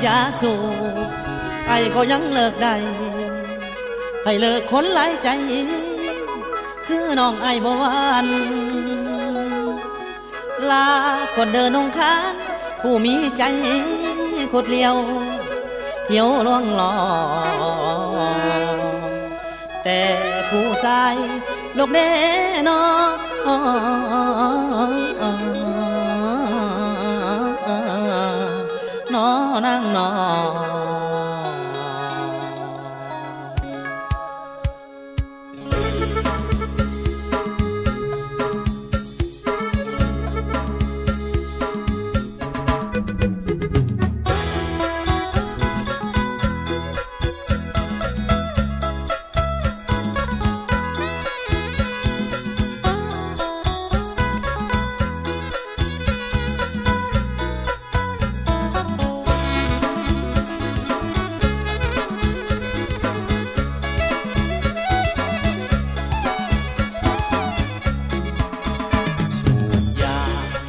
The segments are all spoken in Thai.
ยาสูบไอ้ก็ยังเลิกได้ให้เลิกคนหลายใจคือน้องไอ้บ่หวานลาคนเดินองคานผู้มีใจโคตรเลี้ยวเที่ยวล่วงหลอแต่ผู้ชายลูกเด้นอนอนั่งนอ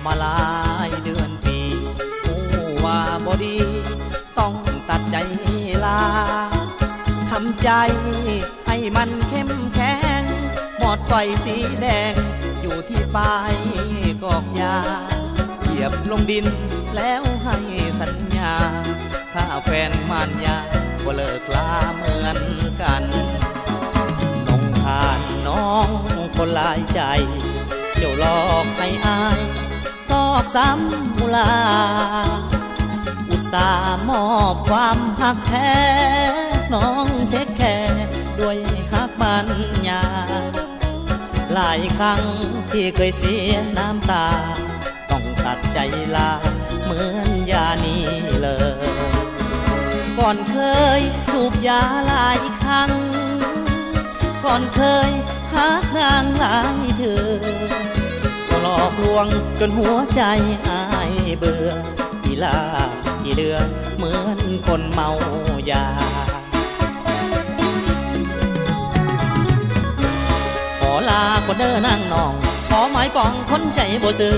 มาหลายเดือนปีผู้ว่าบ่ดีต้องตัดใจลาทำใจให้มันเข้มแข็งหมอดไฟสีแดงอยู่ที่ปลายกอกยาเหยียบลงดินแล้วให้สัญญาถ้าแฟนมานยาก็เลิกลาเหมือนกันน้องผ่านน้องคนหลายใจเจ้าหลอกให้อายซอกซ้ำมูลาอุตส่าห์มอบความพักแท้น้องเทคแคร์ด้วยฮักปัญญาหลายครั้งที่เคยเสียน้ำตาต้องตัดใจลาเหมือนยานี้เลยก่อนเคยสูบยาหลายครั้งก่อนเคยหานางหลายเธอหลอกลวงจนหัวใจอายเบื่ออีลาอีเดือเหมือนคนเมายาขอลาคนเดินนั่งนองขอหมายปองคนใจบ่ซื่อ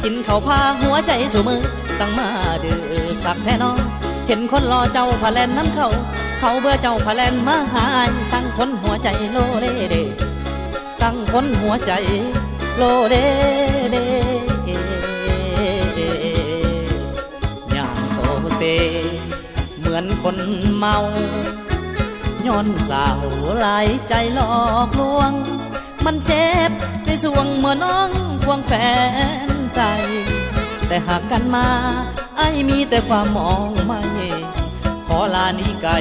กินข้าวพาหัวใจสู่มือสั่งมาดื้อคักแท้น้องเห็นคนรอเจ้าพาแลนน้ำเขาเบื่อเจ้าพาแลนมาหายสั่งคนหัวใจโลเลเดสั่งคนหัวใจโลเดเดย่างโซเซเหมือนคนเมาย้อนสาวหลายใจหลอกลวงมันเจ็บในสวงเมื่อน้องควงแฟนใส่แต่หากกันมาไอ้มีแต่ความมองไม่ขอลานี้ไกล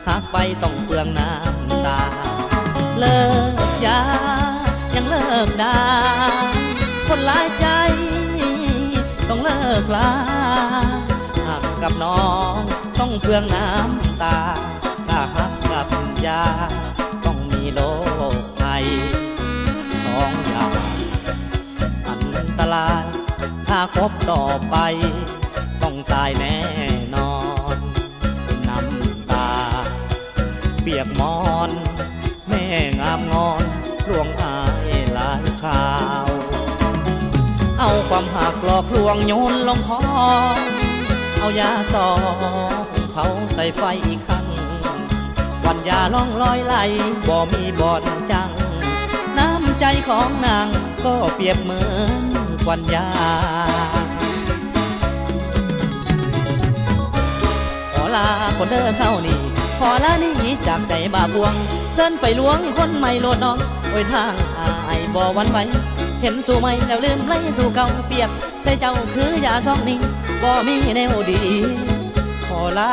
หากไปต้องเปลืองน้ำตาเลิกยายังเลิกได้คนหลายใจต้องเลิกลาหักกับน้องต้องเปลืองน้ำตาถ้าหักกับยาต้องมีโรคภัยสองอย่างอันตรายถ้าคบต่อไปต้องตายแน่นอนน้ำตาเปียกมอนแม่งามงอนลวงอายหลายข่าวเอาความหักหลอกลวงโยนลงคอเอายาสองเผาใส่ไฟอีกครั้งวันยาล่องลอยไหลบ่มีบ่อนจังน้ำใจของนางก็เปรียบเหมือนควันยาขอลาคนเด้อเข้านี่ขอลานี่จากใจบาบวงเส้นไปล้วงคนไม่โลดน้องโอ้ยทางอายบ่หวั่นไหวเห็นสู่ไม่แล้วลืมไล่สู่เก่าเปรียบใส่เจ้าคือยาซองนี้บ่มีแนวดีขอลา